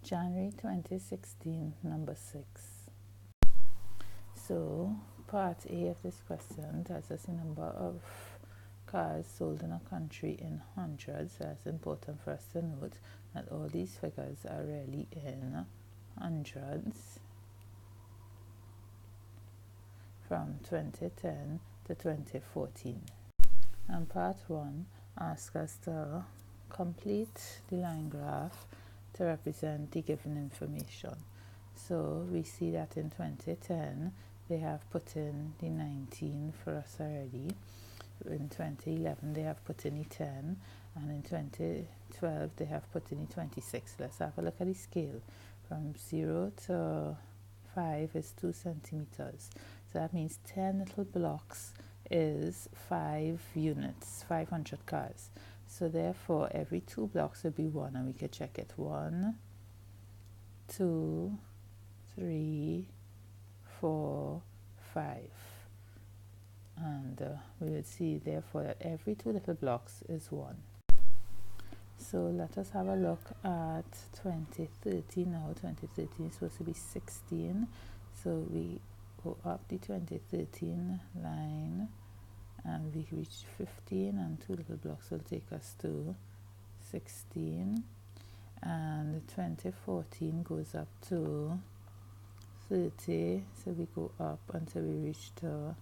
January 2016, number 6. So, part A of this question tells us the number of cars sold in a country in hundreds. That's important for us to note that all these figures are really in hundreds from 2010 to 2014. And part 1 asks us to complete the line graph to represent the given information. So we see that in 2010 they have put in the 19 for us already. In 2011 they have put in the 10, and in 2012 they have put in the 26. Let's have a look at the scale. From 0 to 5 is 2 centimeters. So that means 10 little blocks is 5 units, 500 cars. So therefore every 2 blocks would be 1, and we could check it. 1, 2, 3, 4, 5. And we would see therefore that every 2 little blocks is 1. So let us have a look at 2013 now. 2013 is supposed to be 16. So we go up the 2013 line and we reach 15, and 2 little blocks will take us to 16. And 2014 goes up to 30. So we go up until we reach to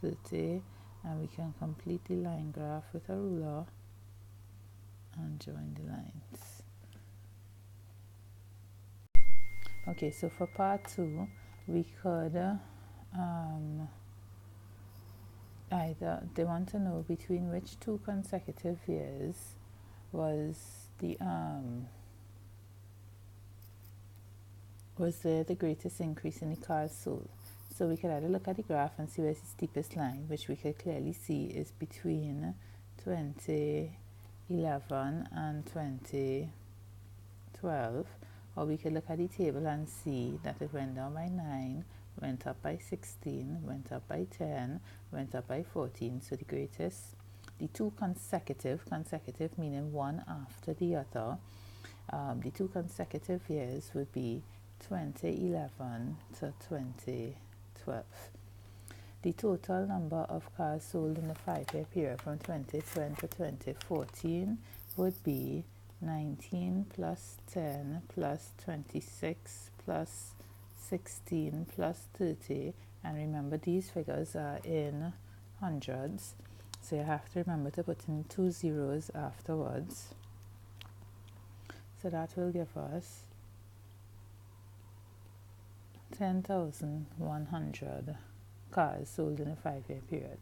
30, and we can complete the line graph with a ruler and join the lines. Okay, so for part 2 we could either they want to know between which 2 consecutive years was there the greatest increase in the cars sold. So we could either look at the graph and see where's the steepest line, which we could clearly see is between 2011 and 2012, or we could look at the table and see that it went down by 9, went up by 16, went up by 10, went up by 14. So the 2 consecutive meaning one after the other, the 2 consecutive years would be 2011 to 2012. The total number of cars sold in the 5-year period from 2010 to 2014 would be 19 plus 10 plus 26 plus 16 plus 30, and remember these figures are in hundreds, so you have to remember to put in 2 zeros afterwards. So that will give us 10,100 cars sold in a 5-year period.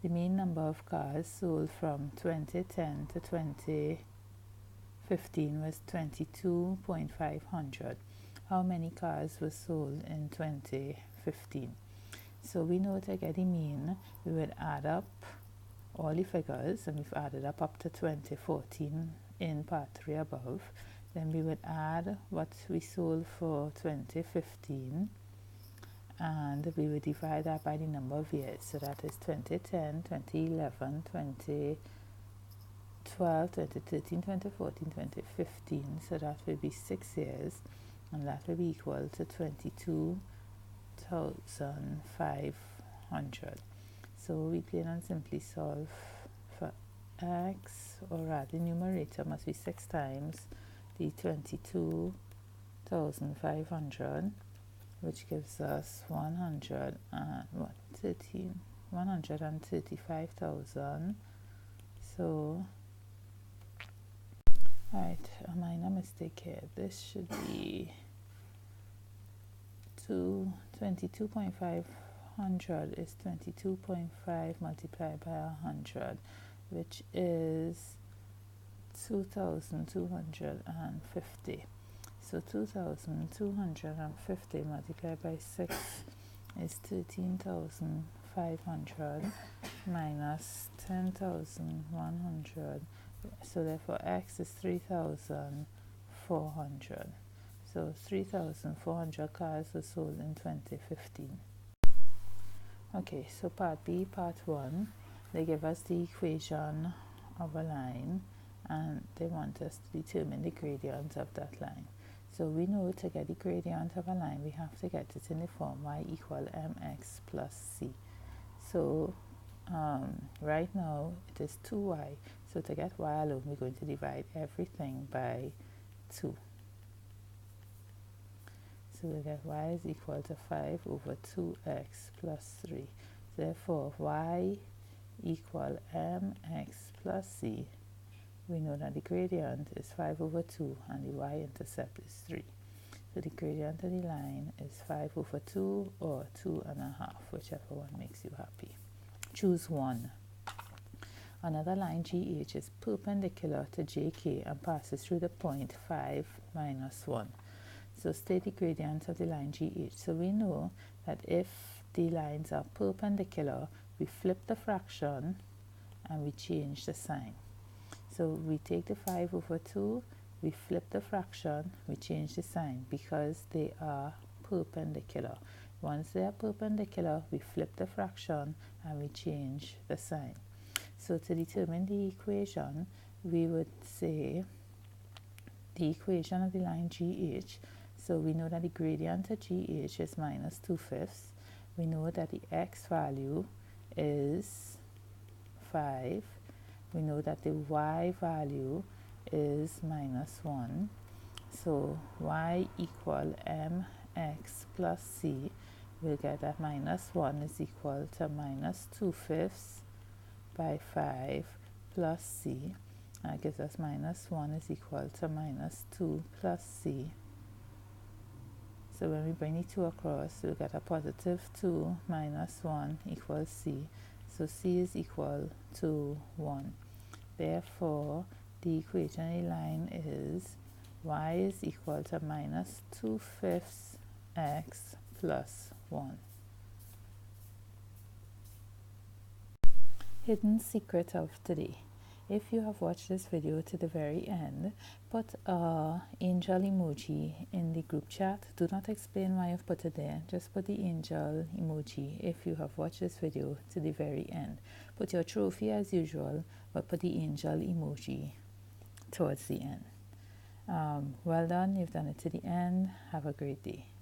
The mean number of cars sold from 2010 to 2015 was 22,500. How many cars were sold in 2015? So we know to get the mean, we would add up all the figures, and we've added up to 2014 in part 3 above. Then we would add what we sold for 2015, and we would divide that by the number of years. So that is 2010, 2011, 2012, 2013, 2014, 2015. So that will be 6 years, and that will be equal to 22,500. So we plain and simply solve for x, or rather the numerator must be 6 times the 22,500, which gives us 135,000. So, alright, a minor mistake here. This should be 22,500 is 22.5 multiplied by 100, which is 2,250. So 2,250 multiplied by 6 is 13,500 minus 10,100. So therefore x is 3,400. So 3,400 cars were sold in 2015. Okay, so part B, part 1, they give us the equation of a line, and they want us to determine the gradient of that line. So we know to get the gradient of a line, we have to get it in the form y equal mx plus c. So right now it is 2y. So to get y alone, we're going to divide everything by 2. So we get y is equal to 5 over 2x plus 3. Therefore, y equal mx plus c. We know that the gradient is 5 over 2 and the y-intercept is 3. So the gradient of the line is 5 over 2 or 2.5, whichever one makes you happy. Choose one. Another line GH is perpendicular to JK and passes through the point 5 minus 1. So state the gradient of the line GH. So we know that if the lines are perpendicular, we flip the fraction and we change the sign. So we take the 5 over 2, we flip the fraction, we change the sign because they are perpendicular. Once they are perpendicular, we flip the fraction and we change the sign. So to determine the equation, we would say the equation of the line GH. So we know that the gradient of GH is minus 2/5. We know that the x value is 5. We know that the y value is minus 1. So y equal mx plus c. We'll get that minus 1 is equal to minus 2/5 by 5 plus c. That gives us minus 1 is equal to minus 2 plus c. So when we bring the 2 across, we'll get a positive 2 minus 1 equals c. So c is equal to 1. Therefore, the equation of the line is y is equal to minus 2/5 x plus 1. Hidden secret of today. If you have watched this video to the very end, put an angel emoji in the group chat. Do not explain why you've put it there. Just put the angel emoji if you have watched this video to the very end. Put your trophy as usual, but put the angel emoji towards the end. Well done. You've done it to the end. Have a great day.